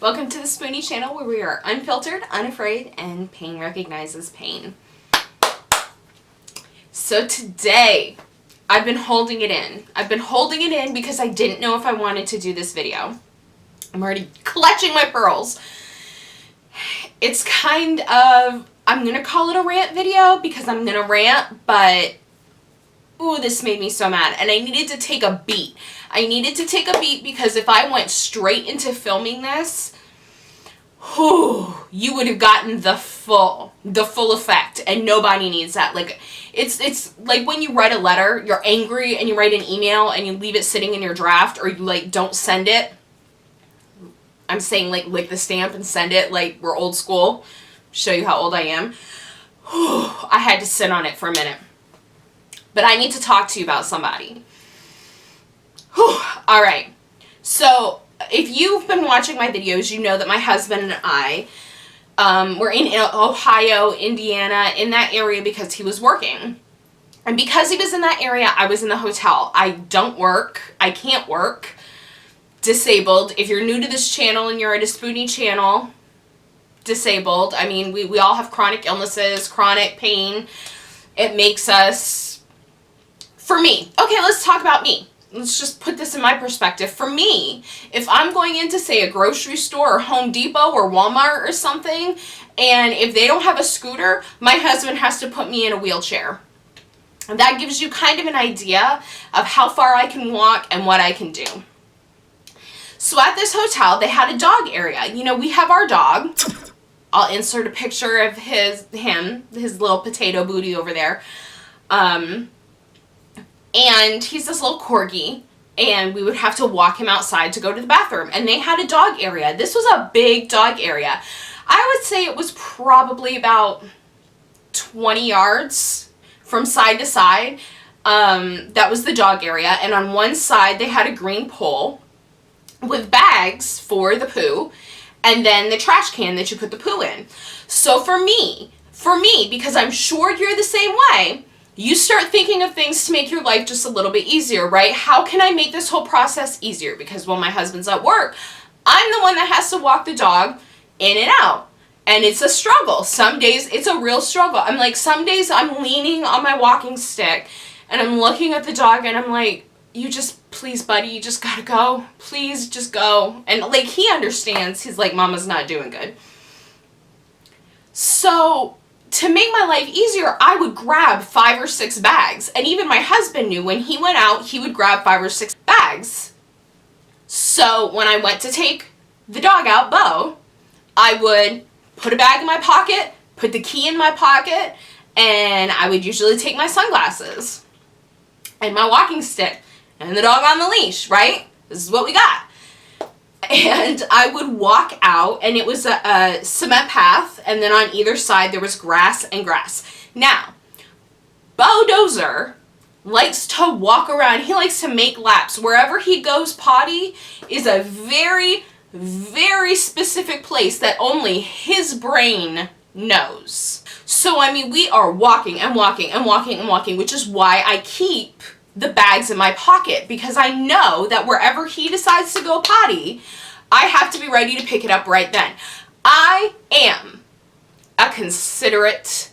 Welcome to the Spoonie channel where we are unfiltered, unafraid, and pain recognizes pain. So today, I've been holding it in. I've been holding it in because I didn't know if I wanted to do this video. I'm already clutching my pearls. It's kind of, I'm going to call it a rant video because I'm going to rant, but ooh, this made me so mad. And I needed to take a beat. I needed to take a beat because if I went straight into filming this, whew, you would have gotten the full effect, and nobody needs that. Like, it's like when you write a letter, you're angry and you write an email and you leave it sitting in your draft, or you like don't send it. I'm saying like lick the stamp and send it, like we're old school. Show you how old I am. Whew, I had to sit on it for a minute. But I need to talk to you about somebody. Whew, all right. So if you've been watching my videos, you know that my husband and I were in Ohio, Indiana, in that area because he was working. And because he was in that area, I was in the hotel. I don't work. I can't work. Disabled. If you're new to this channel and you're at a Spoonie channel, disabled. I mean, we all have chronic illnesses, chronic pain. It makes us, for me, okay, let's talk about me. Let's just put this in my perspective. For me, if I'm going into, say, a grocery store or Home Depot or Walmart or something, and if they don't have a scooter, my husband has to put me in a wheelchair. And that gives you kind of an idea of how far I can walk and what I can do. So at this hotel, they had a dog area. You know, we have our dog. I'll insert a picture of his little potato booty over there. And he's this little corgi, and we would have to walk him outside to go to the bathroom. And they had a dog area. This was a big dog area. I would say it was probably about 20 yards from side to side. That was the dog area. And on one side, they had a green pole with bags for the poo, and then the trash can that you put the poo in. So for me, because I'm sure you're the same way, you start thinking of things to make your life just a little bit easier, right? How can I make this whole process easier? Because when my husband's at work, I'm the one that has to walk the dog in and out. And it's a struggle. Some days it's a real struggle. I'm like, some days I'm leaning on my walking stick and I'm looking at the dog and I'm like, you just, please buddy, you just gotta go. Please just go. And like, he understands. He's like, Mama's not doing good. So to make my life easier, I would grab 5 or 6 bags. And even my husband knew when he went out, he would grab 5 or 6 bags. So when I went to take the dog out, Bo, I would put a bag in my pocket, put the key in my pocket, and I would usually take my sunglasses and my walking stick and the dog on the leash, right? This is what we got. And I would walk out, and it was a cement path, and then on either side there was grass and grass. Now, Bo Dozer likes to walk around. He likes to make laps. Wherever he goes potty is a very, very specific place that only his brain knows. So, I mean, we are walking and walking and walking and walking, which is why I keep the bags in my pocket, because I know that wherever he decides to go potty, I have to be ready to pick it up right then. I am a considerate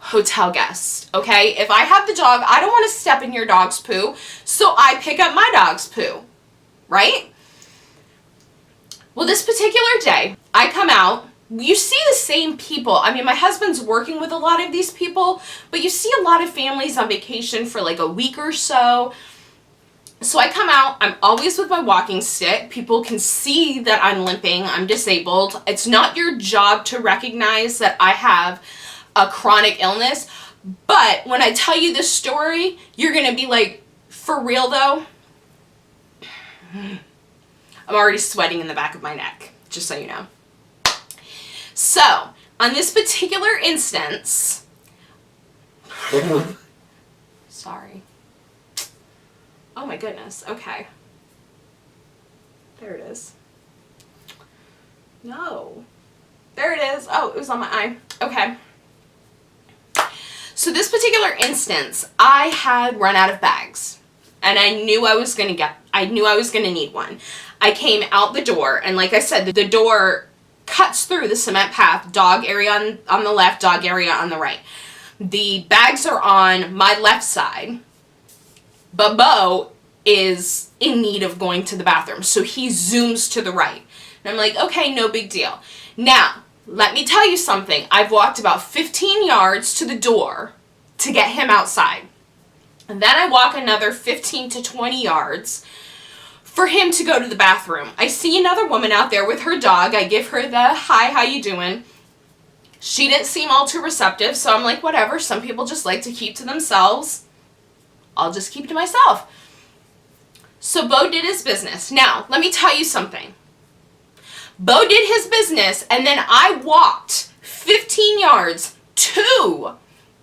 hotel guest, okay? If I have the dog, I don't want to step in your dog's poo, so I pick up my dog's poo, right? Well, this particular day, I come out. You see the same people. I mean, my husband's working with a lot of these people, but you see a lot of families on vacation for like a week or so. So I come out, I'm always with my walking stick. People can see that I'm limping, I'm disabled. It's not your job to recognize that I have a chronic illness, but when I tell you this story, you're gonna be like, for real though? I'm already sweating in the back of my neck, just so you know. So, on this particular instance, sorry. Oh my goodness, okay. There it is. No. There it is. Oh, it was on my eye. Okay. So this particular instance, I had run out of bags. And I knew I was going to need one. I came out the door, and like I said, the door cuts through the cement path, dog area on the left, dog area on the right. The bags are on my left side, but Bo is in need of going to the bathroom, so he zooms to the right. And I'm like, okay, no big deal. Now, let me tell you something. I've walked about 15 yards to the door to get him outside. And then I walk another 15 to 20 yards for him to go to the bathroom. I see another woman out there with her dog. I give her the, hi, how you doing? She didn't seem all too receptive, so I'm like, whatever. Some people just like to keep to themselves. I'll just keep to myself. So Bo did his business. Now, let me tell you something. Bo did his business, and then I walked 15 yards to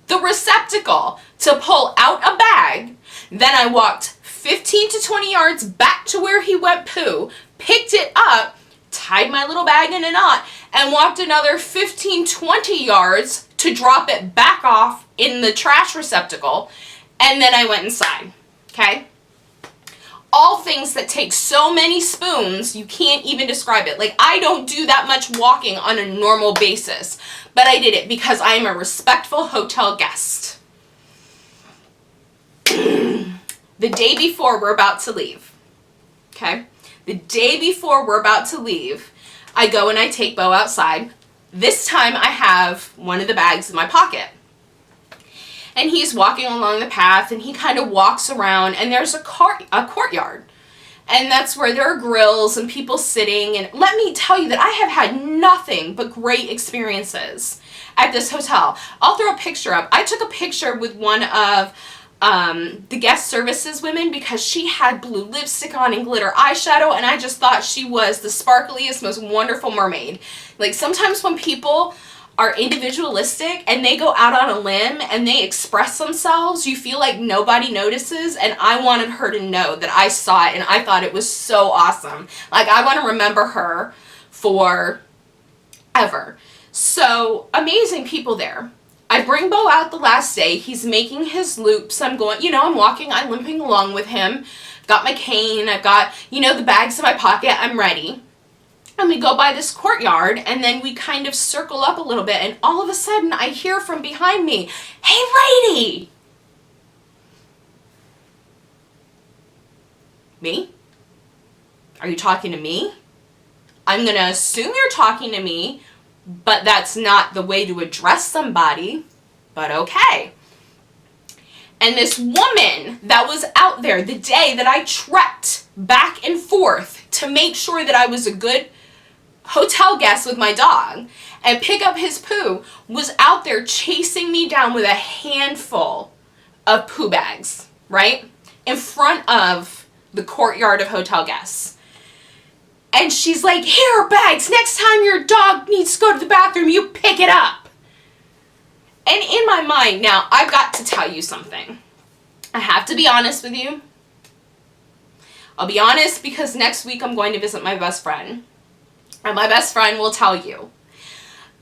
the receptacle to pull out a bag. Then I walked 15 to 20 yards back to where he went poo, picked it up, tied my little bag in a knot, and walked another 15, 20 yards to drop it back off in the trash receptacle, and then I went inside, okay? All things that take so many spoons, you can't even describe it. Like, I don't do that much walking on a normal basis, but I did it because I am a respectful hotel guest. The day before we're about to leave, okay? The day before we're about to leave, I go and I take Bo outside. This time I have one of the bags in my pocket. And he's walking along the path, and he kind of walks around, and there's a courtyard. And that's where there are grills and people sitting. And let me tell you that I have had nothing but great experiences at this hotel. I'll throw a picture up. I took a picture with one of the guest services women because she had blue lipstick on and glitter eyeshadow, and I just thought she was the sparkliest, most wonderful mermaid. Like, sometimes when people are individualistic and they go out on a limb and they express themselves, you feel like nobody notices, and I wanted her to know that I saw it and I thought it was so awesome. Like, I want to remember her for ever. So, amazing people there. I bring Bo out the last day. He's making his loops. I'm going, I'm walking, I'm limping along with him. Got my cane, I've got, the bags in my pocket, I'm ready. And we go by this courtyard, and then we kind of circle up a little bit, and all of a sudden I hear from behind me, "Hey, lady!" Me? Are you talking to me? I'm going to assume you're talking to me, but that's not the way to address somebody, but okay. And this woman that was out there the day that I trekked back and forth to make sure that I was a good hotel guest with my dog and pick up his poo was out there chasing me down with a handful of poo bags, right? In front of the courtyard of hotel guests. And she's like, "Here are bags. Next time your dog needs to go to the bathroom, you pick it up." And in my mind, now, I've got to tell you something. I have to be honest with you. I'll be honest because next week I'm going to visit my best friend. And my best friend will tell you,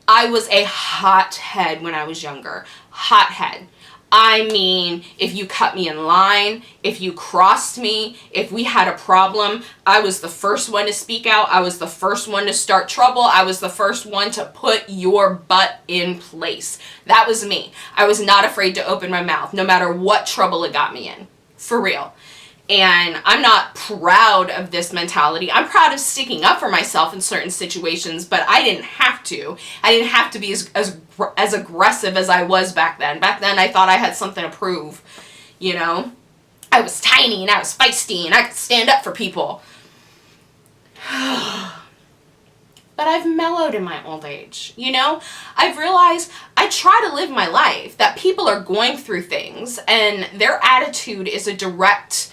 I was a hothead when I was younger. Hothead. I mean, if you cut me in line, if you crossed me, if we had a problem, I was the first one to speak out. I was the first one to start trouble. I was the first one to put your butt in place. That was me. I was not afraid to open my mouth, no matter what trouble it got me in. For real. And I'm not proud of this mentality. I'm proud of sticking up for myself in certain situations, but I didn't have to. I didn't have to be as aggressive as I was back then. Back then, I thought I had something to prove, I was tiny and I was feisty and I could stand up for people. But I've mellowed in my old age, I've realized I try to live my life, that people are going through things and their attitude is a direct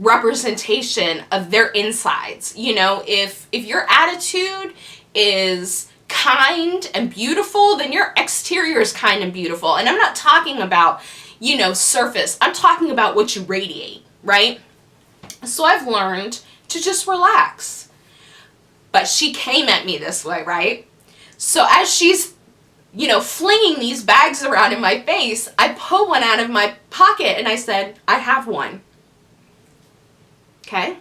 representation of their insides. If your attitude is kind and beautiful, then your exterior is kind and beautiful. And I'm not talking about, surface. I'm talking about what you radiate, right? So I've learned to just relax. But she came at me this way, right? So as she's, flinging these bags around in my face, I pull one out of my pocket and I said, "I have one." Okay?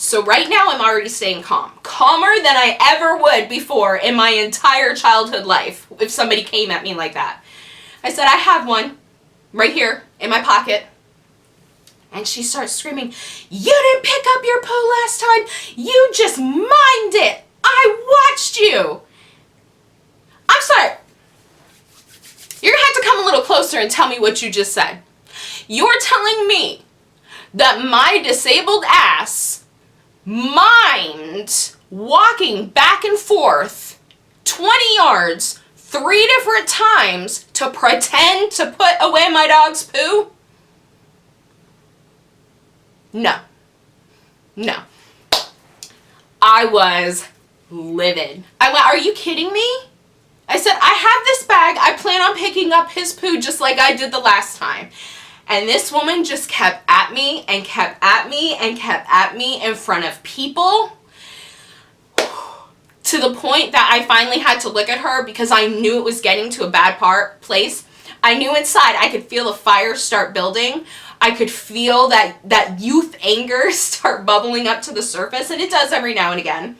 So right now I'm already staying calm. Calmer than I ever would before in my entire childhood life if somebody came at me like that. I said, I have one right here in my pocket. And she starts screaming, you didn't pick up your poo last time. You just mimed it. I watched you. I'm sorry. You're going to have to come a little closer and tell me what you just said. You're telling me that my disabled ass mimed walking back and forth 20 yards 3 different times to pretend to put away my dog's poo? No. No. I was livid. I went, are you kidding me? I said, I have this bag. I plan on picking up his poo just like I did the last time. And this woman just kept at me and kept at me and kept at me in front of people, to the point that I finally had to look at her because I knew it was getting to a bad place. I knew inside I could feel the fire start building. I could feel that youth anger start bubbling up to the surface, and it does every now and again.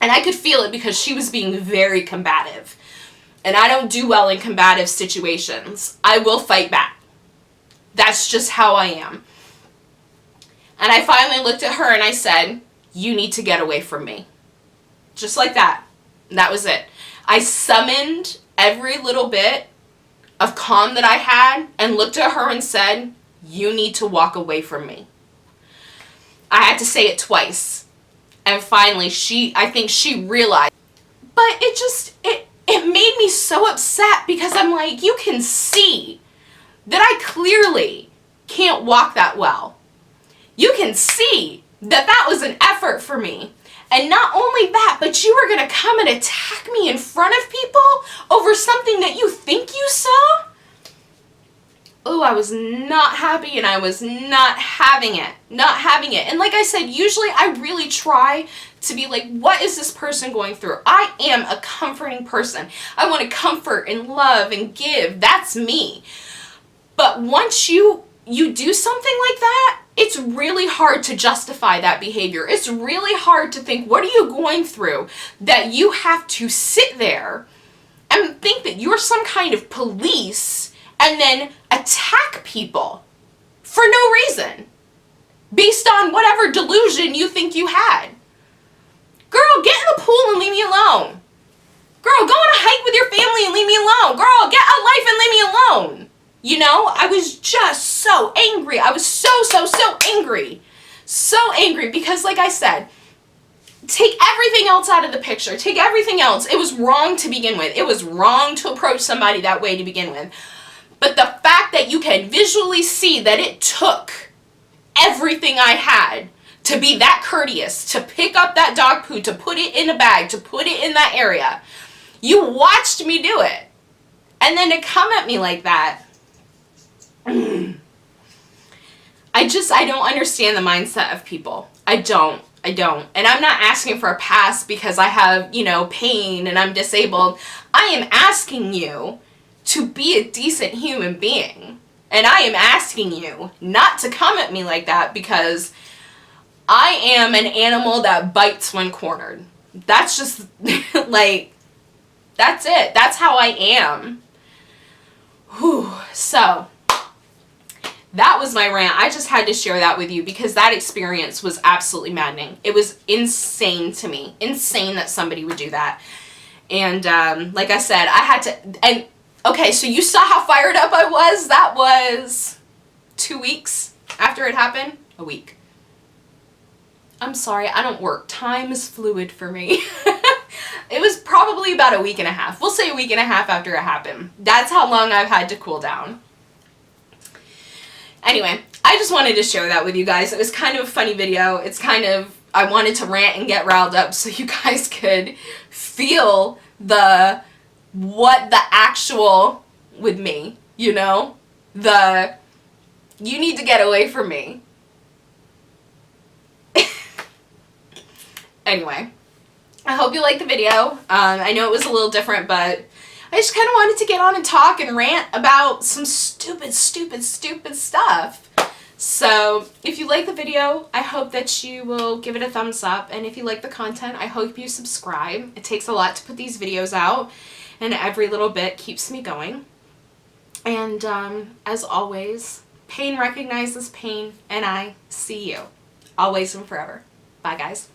And I could feel it because she was being very combative. And I don't do well in combative situations. I will fight back. That's just how I am. And I finally looked at her and I said, you need to get away from me. Just like that. And that was it. I summoned every little bit of calm that I had and looked at her and said, you need to walk away from me. I had to say it twice. And finally, I think she realized. But it made me so upset because I'm like, you can see that I clearly can't walk that well. You can see that that was an effort for me. And not only that, but you were going to come and attack me in front of people over something that you think you saw? Oh, I was not happy and I was not having it. Not having it. And like I said, usually I really try to be like, what is this person going through? I am a comforting person. I want to comfort and love and give. That's me. But once you do something like that, it's really hard to justify that behavior. It's really hard to think, what are you going through that you have to sit there and think that you're some kind of police and then attack people for no reason based on whatever delusion you think you had. Girl, get in the pool and leave me alone. Girl, go on a hike with your family and leave me alone. Girl, get a life and leave me alone. You know, I was just so angry. I was so angry. So angry because, like I said, take everything else out of the picture. Take everything else. It was wrong to begin with. It was wrong to approach somebody that way to begin with. But the fact that you can visually see that it took everything I had to be that courteous, to pick up that dog poo, to put it in a bag, to put it in that area. You watched me do it. And then to come at me like that, I don't understand the mindset of people. I don't. And I'm not asking for a pass because I have, pain and I'm disabled. I am asking you to be a decent human being. And I am asking you not to come at me like that because I am an animal that bites when cornered. That's just, that's it. That's how I am. Whew. So, that was my rant. I just had to share that with you because that experience was absolutely maddening. It was insane to me. Insane that somebody would do that. And like I said, I had to... And okay, so you saw how fired up I was? That was 2 weeks after it happened? A week. I'm sorry, I don't work. Time is fluid for me. It was probably about a week and a half. We'll say a week and a half after it happened. That's how long I've had to cool down. Anyway, I just wanted to share that with you guys. It was kind of a funny video. It's kind of, I wanted to rant and get riled up so you guys could feel what the actual with me, you need to get away from me. Anyway, I hope you liked the video. I know it was a little different, but I just kind of wanted to get on and talk and rant about some stupid stuff. So if you like the video, I hope that you will give it a thumbs up. And if you like the content, I hope you subscribe. It takes a lot to put these videos out, and every little bit keeps me going. And as always, pain recognizes pain, and I see you always and forever. Bye, guys.